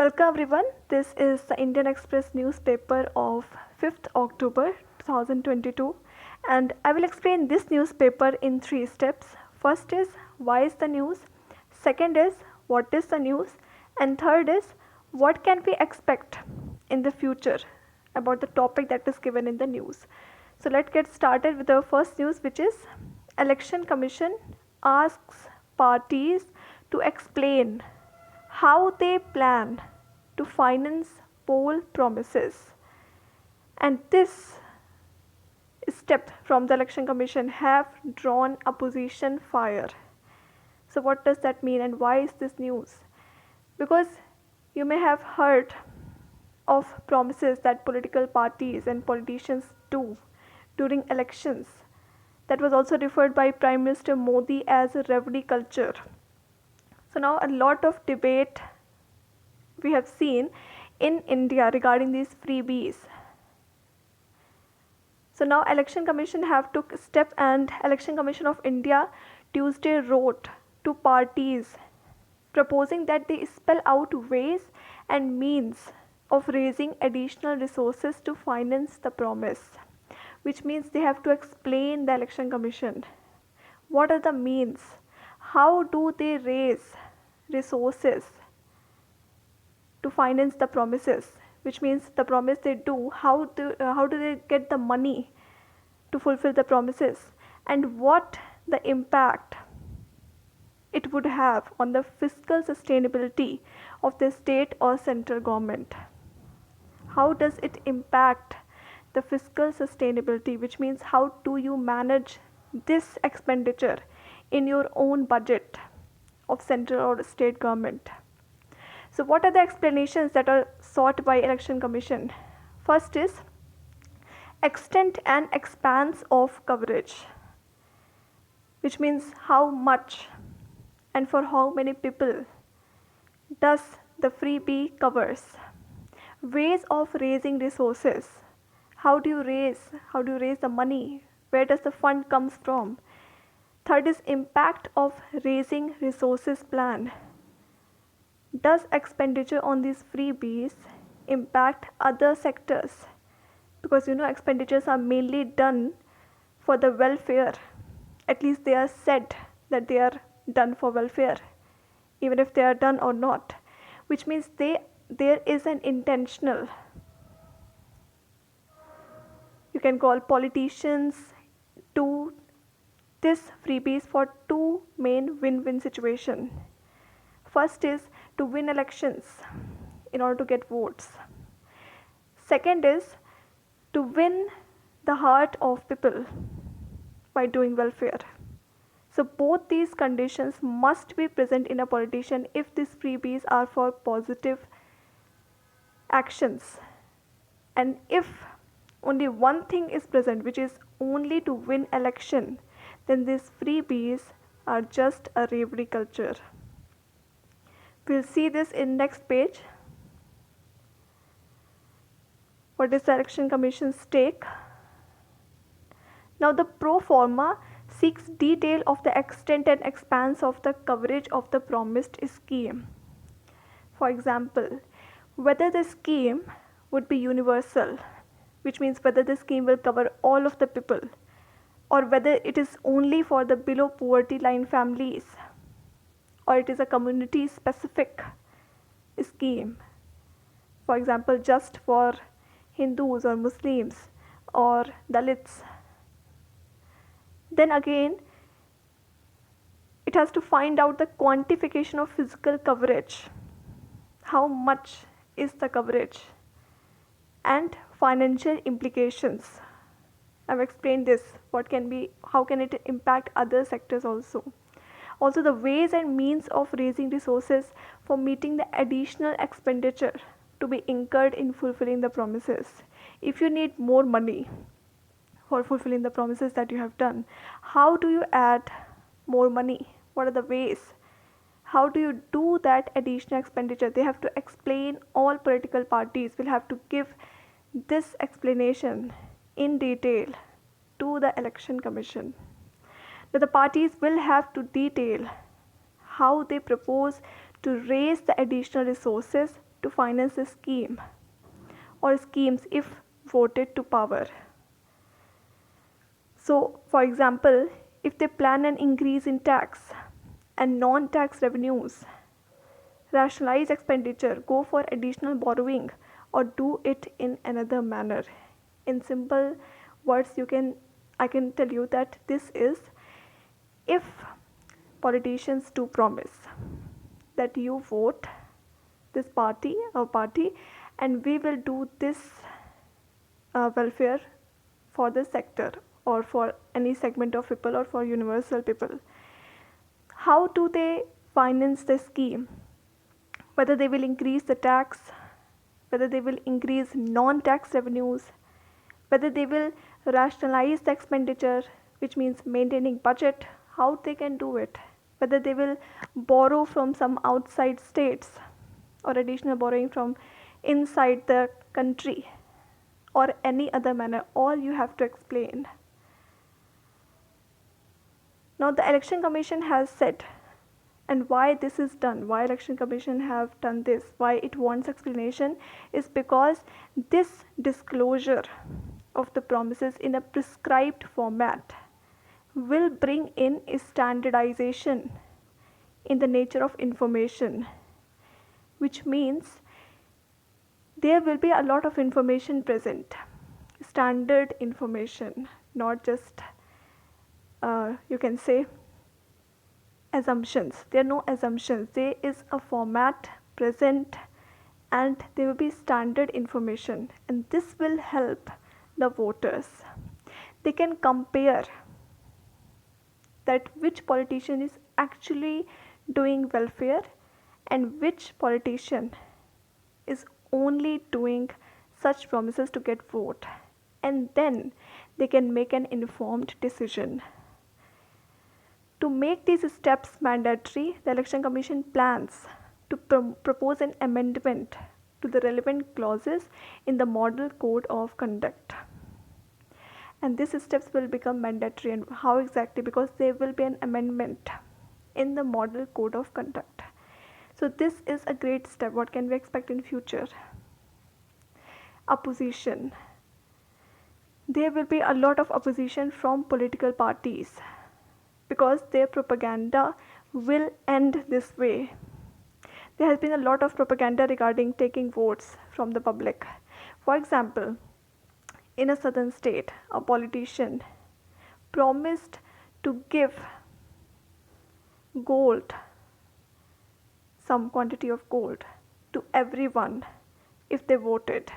Welcome everyone. This is the Indian Express newspaper of 5th October 2022 and I will explain this newspaper in 3 steps. First is why is the news, second is what is the news, and third is what can we expect in the future about the topic that is given in the news. So let's get started with the first news, which is Election Commission asks parties to explain how they plan to finance poll promises. And this step from the Election Commission have drawn opposition fire. So what does that mean and why is this news? Because you may have heard of promises that political parties and politicians do during elections. That was also referred by Prime Minister Modi as a reveille culture. So now a lot of debate we have seen in India regarding these freebies. So now Election Commission have took step, and Election Commission of India Tuesday wrote to parties proposing that they spell out ways and means of raising additional resources to finance the promise, which means they have to explain the Election Commission what are the means, how do they raise resources to finance the promises, which means the promise they do, how do they get the money to fulfill the promises, and what the impact it would have on the fiscal sustainability of the state or central government. How does it impact the fiscal sustainability, which means how do you manage this expenditure in your own budget of central or state government. So what are the explanations that are sought by Election Commission? First is extent and expanse of coverage, which means how much and for how many people does the freebie covers. Ways of raising resources. How do you raise the money? Where does the fund comes from? Third is impact of raising resources plan. Does expenditure on these freebies impact other sectors? Because expenditures are mainly done for the welfare. At least they are said that they are done for welfare, even if they are done or not, which means there is an intentional, you can call politicians to this freebies for two main win-win situation. First is to win elections in order to get votes. Second is to win the heart of people by doing welfare. So both these conditions must be present in a politician if these freebies are for positive actions. And if only one thing is present, which is only to win election, then these freebies are just a reveille culture. We'll see this in next page. What is the Election Commission's take? Now the Proforma seeks detail of the extent and expanse of the coverage of the promised scheme. For example, whether the scheme would be universal, which means whether the scheme will cover all of the people, or whether it is only for the below poverty line families, or it is a community specific scheme, for example just for Hindus or Muslims or Dalits. Then again it has to find out the quantification of physical coverage, how much is the coverage, and financial implications. I've explained this, how can it impact other sectors also. Also the ways and means of raising resources for meeting the additional expenditure to be incurred in fulfilling the promises. If you need more money for fulfilling the promises that you have done, how do you add more money? What are the ways? How do you do that additional expenditure? They have to explain, all political parties will have to give this explanation in detail to the Election Commission. Now the parties will have to detail how they propose to raise the additional resources to finance a scheme or schemes if voted to power. So, for example, if they plan an increase in tax and non tax revenues, rationalize expenditure, go for additional borrowing, or do it in another manner. In simple words, I can tell you that this is if politicians do promise that you vote this party or party and we will do this welfare for the sector or for any segment of people or for universal people. How do they finance the scheme? Whether they will increase the tax, whether they will increase non tax revenues, whether they will rationalize the expenditure, which means maintaining budget, how they can do it, whether they will borrow from some outside states or additional borrowing from inside the country or any other manner, all you have to explain. Now the election commission has said, and why this is done, why election commission have done this, why it wants explanation, is because this disclosure of the promises in a prescribed format will bring in a standardization in the nature of information, which means there will be a lot of information present, standard information, not just you can say assumptions. There are no assumptions, there is a format present and there will be standard information, and this will help the voters. They can compare that which politician is actually doing welfare and which politician is only doing such promises to get vote, and then they can make an informed decision. To make these steps mandatory, the Election Commission plans to propose an amendment to the relevant clauses in the Model Code of Conduct. And these steps will become mandatory. And how exactly? Because there will be an amendment in the Model Code of Conduct. So this is a great step. What can we expect in future? Opposition. There will be a lot of opposition from political parties, because their propaganda will end this way. There has been a lot of propaganda regarding taking votes from the public. For example, in a southern state, a politician promised to give gold, some quantity of gold, to everyone if they voted.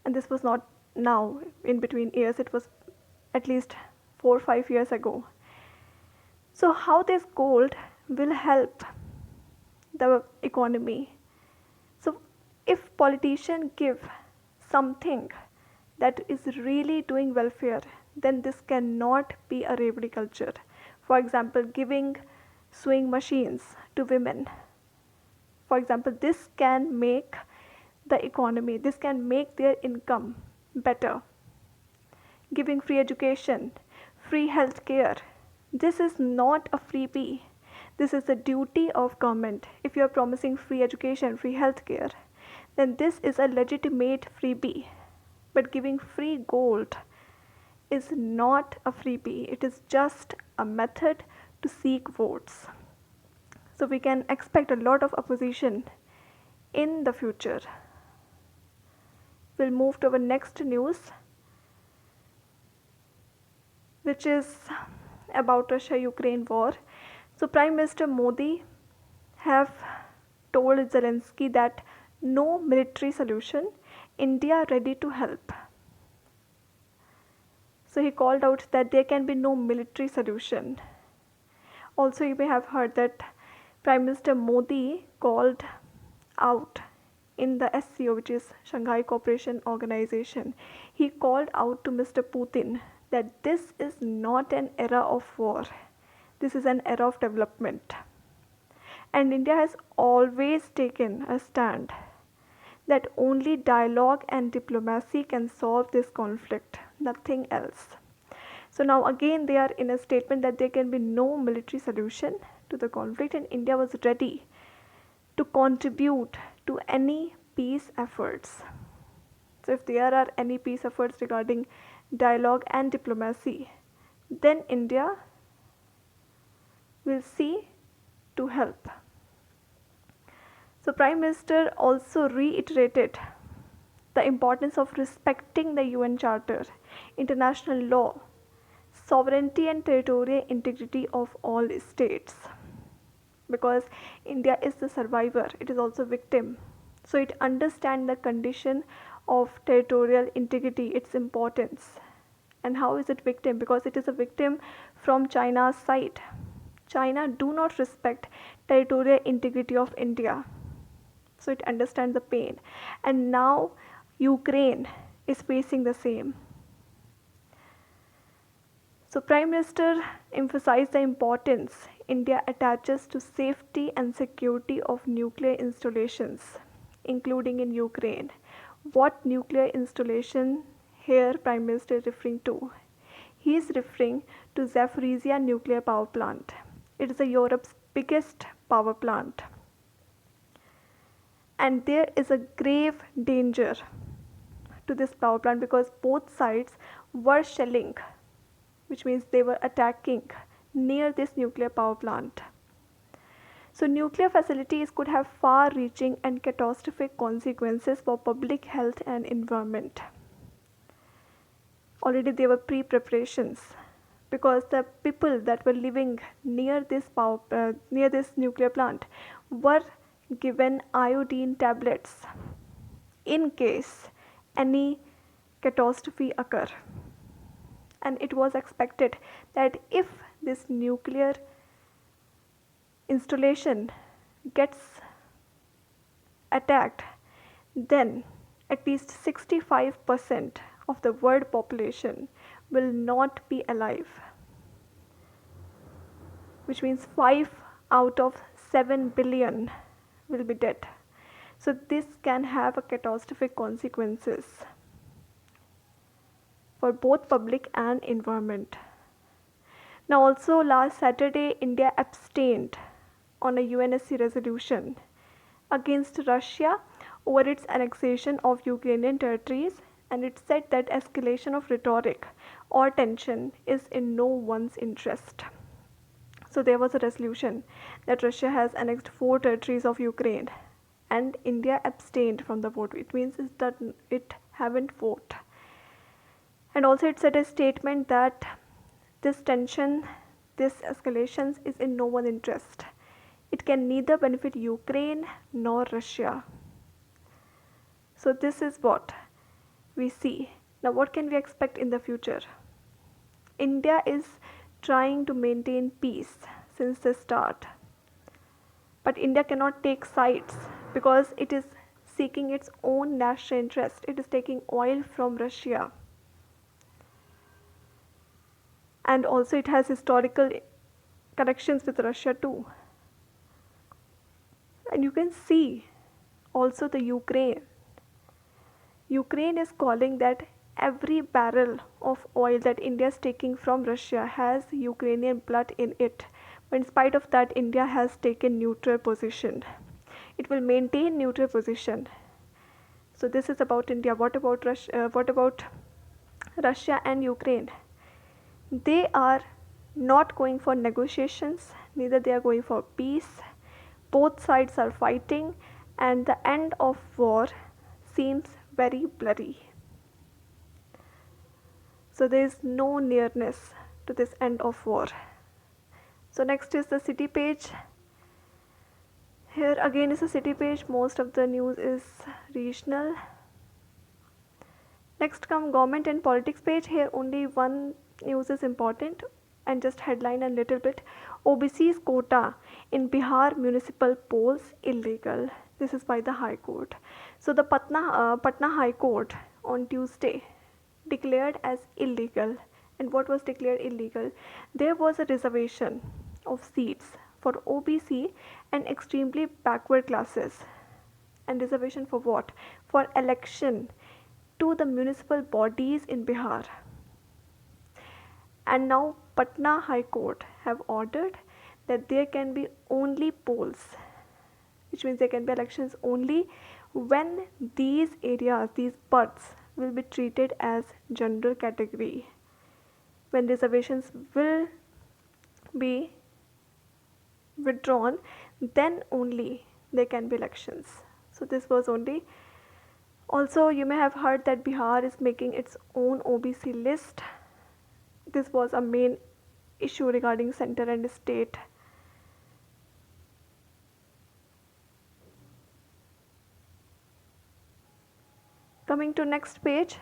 And this was not now, in between years, it was at least 4 or 5 years ago. So how this gold will help the economy? So if politicians give something that is really doing welfare, then this cannot be a revenue culture. For example, giving sewing machines to women. For example, this can make the economy, this can make their income better. Giving free education, free health care. This is not a freebie. This is a duty of government. If you are promising free education, free health care, then this is a legitimate freebie. But giving free gold is not a freebie. It is just a method to seek votes. So we can expect a lot of opposition in the future. We'll move to our next news, which is about Russia-Ukraine war. So Prime Minister Modi have told Zelensky that no military solution, India ready to help. So he called out that there can be no military solution. Also, you may have heard that Prime Minister Modi called out in the SCO, which is Shanghai Cooperation Organization, he called out to Mr. Putin that this is not an era of war, this is an era of development. And India has always taken a stand that only dialogue and diplomacy can solve this conflict, nothing else. So now again they are in a statement that there can be no military solution to the conflict, and India was ready to contribute to any peace efforts. So, if there are any peace efforts regarding dialogue and diplomacy, then India will see to help. So, Prime Minister also reiterated the importance of respecting the UN Charter, international law, sovereignty, and territorial integrity of all states. Because India is the survivor, it is also victim. So, it understands the condition of territorial integrity, its importance. And how is it victim? Because it is a victim from China's side. China do not respect territorial integrity of India. So it understands the pain. And now Ukraine is facing the same. So Prime Minister emphasized the importance India attaches to safety and security of nuclear installations, including in Ukraine. What nuclear installation here Prime Minister is referring to? He is referring to Zaporizhia nuclear power plant. It is Europe's biggest power plant. And there is a grave danger to this power plant because both sides were shelling, which means they were attacking near this nuclear power plant. So nuclear facilities could have far-reaching and catastrophic consequences for public health and environment. Already there were pre-preparations because the people that were living near this nuclear plant were given iodine tablets in case any catastrophe occur. And it was expected that if this nuclear installation gets attacked, then at least 65% of the world population will not be alive, which means 5 out of 7 billion will be dead. So this can have a catastrophic consequences for both public and environment. Now also last Saturday, India abstained on a UNSC resolution against Russia over its annexation of Ukrainian territories, and it said that escalation of rhetoric or tension is in no one's interest. So there was a resolution that Russia has annexed 4 territories of Ukraine and India abstained from the vote. It means it haven't voted. And also it said a statement that this tension, this escalations is in no one's interest. It can neither benefit Ukraine nor Russia. So this is what we see. Now what can we expect in the future? India is trying to maintain peace since the start. But India cannot take sides because it is seeking its own national interest. It is taking oil from Russia. And also it has historical connections with Russia too. And you can see also the Ukraine. Ukraine is calling that every barrel of oil that India is taking from Russia has Ukrainian blood in it. But in spite of that, India has taken neutral position. It will maintain neutral position. So this is about India. What about Russia and Ukraine? They are not going for negotiations, neither they are going for peace. Both sides are fighting and the end of war seems very blurry. So there is no nearness to this end of war. So next is the city page. Here again is a city page. Most of the news is regional. Next come government and politics page. Here only one news is important and just headline a little bit. OBC's quota in Bihar municipal polls illegal. This is by the High Court. So the Patna High Court on Tuesday declared as illegal. And what was declared illegal? There was a reservation of seats for OBC and extremely backward classes. And reservation for what? For election to the municipal bodies in Bihar. And now Patna High Court have ordered that there can be only polls which means there can be elections only when these areas, these parts, will be treated as general category. When reservations will be withdrawn, then only there can be elections. So this was only. Also, you may have heard that Bihar is making its own OBC list. This was a main issue regarding center and state. Coming to next page,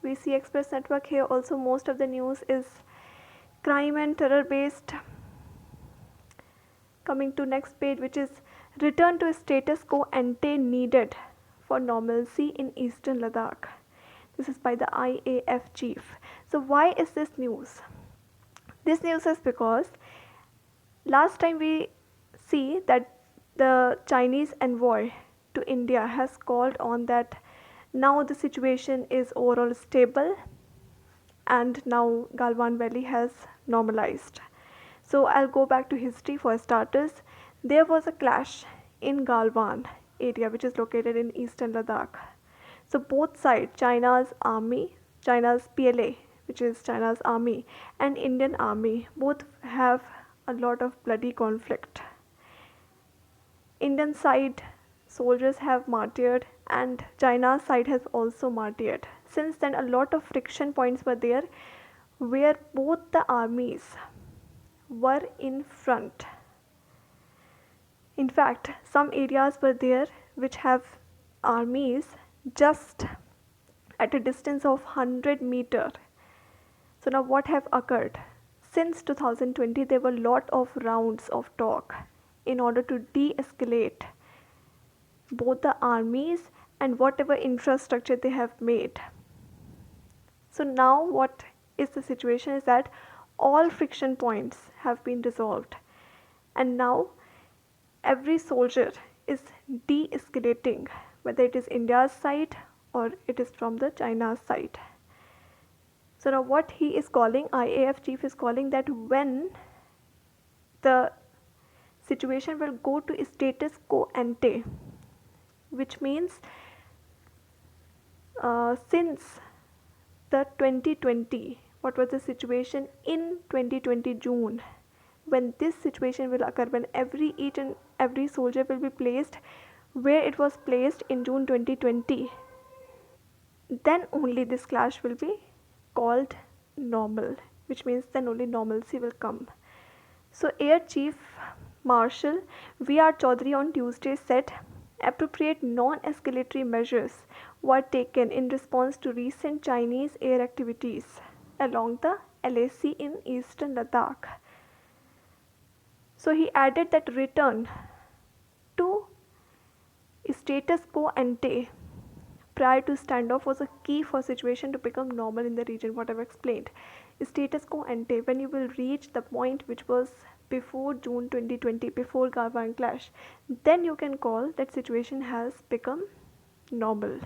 we see Express Network. Here also most of the news is crime and terror based. Coming to next page, which is return to status quo ante needed for normalcy in eastern Ladakh. This is by the IAF chief. So why is this news? This news is because last time we see that the Chinese envoy to India has called on that now the situation is overall stable and now Galwan Valley has normalized. So I'll go back to history for starters. There was a clash in Galwan area, which is located in eastern Ladakh. So both sides, China's army, China's PLA, which is China's army, and Indian army, both have a lot of bloody conflict. Indian side soldiers have martyred and China's side has also martyred. Since then, a lot of friction points were there where both the armies were in front. In fact, some areas were there which have armies just at a distance of 100 meter. So now what have occurred? Since 2020, there were a lot of rounds of talk in order to de-escalate both the armies and whatever infrastructure they have made. So now what is the situation is that all friction points have been resolved and now every soldier is de-escalating, whether it is India's side or it is from the China's side. So now what he is calling, IAF chief is calling that when the situation will go to status quo ante, which means since the 2020, what was the situation in 2020 June, when this situation will occur, when each and every soldier will be placed where it was placed in June 2020, then only this clash will be called normal, which means then only normalcy will come. So Air Chief Marshal V.R. Chaudhary on Tuesday said appropriate non-escalatory measures were taken in response to recent Chinese air activities along the LAC in eastern Ladakh. So he added that return to status quo ante prior to standoff was a key for situation to become normal in the region, what I've explained. Status quo ante, when you will reach the point which was before June 2020, before Galwan clash, then you can call that situation has become normal.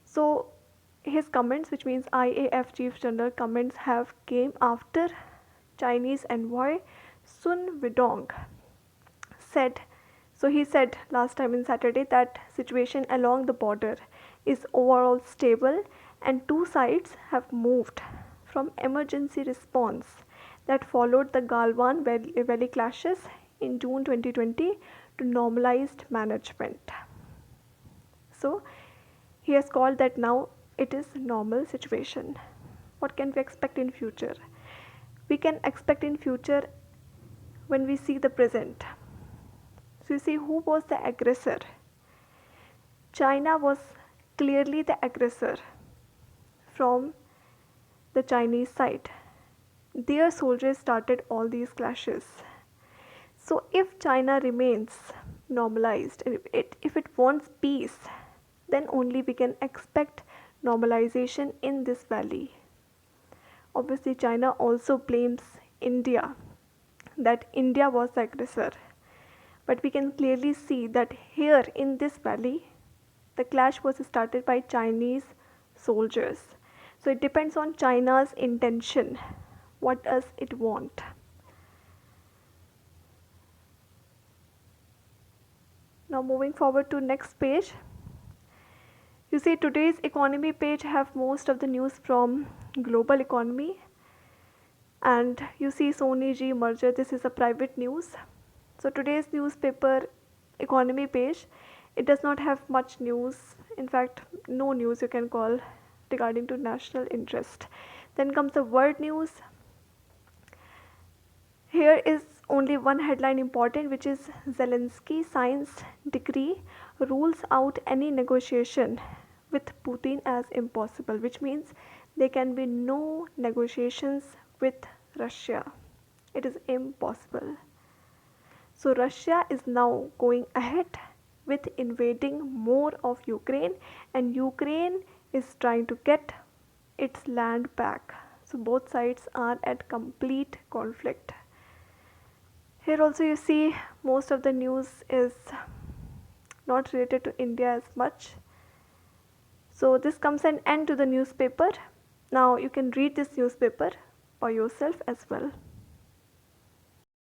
So his comments, which means IAF Chief General comments, have came after Chinese envoy Sun Widong said. So he said last time in Saturday that situation along the border is overall stable and two sides have moved from emergency response that followed the Galwan Valley clashes in June 2020 to normalized management. So he has called that now it is normal situation. What can we expect in future? We can expect in future when we see the present. So you see who was the aggressor. China was clearly the aggressor from the Chinese side. Their soldiers started all these clashes. So if China remains normalized, if it wants peace, then only we can expect normalization in this valley. Obviously, China also blames India, that India was the aggressor. But we can clearly see that here in this valley, the clash was started by Chinese soldiers. So it depends on China's intention. What does it want? Now moving forward to next page. You see today's economy page have most of the news from global economy, and you see Sony G merger, this is a private news. So today's newspaper economy page, it does not have much news, in fact no news you can call regarding to national interest. Then comes the world news. Here is only one headline important, which is Zelensky signs decree rules out any negotiation with Putin as impossible, which means there can be no negotiations with Russia. It is impossible. So Russia is now going ahead with invading more of Ukraine, and Ukraine is trying to get its land back. So both sides are at complete conflict. Here also you see most of the news is not related to India as much. So this comes an end to the newspaper. Now you can read this newspaper by yourself as well.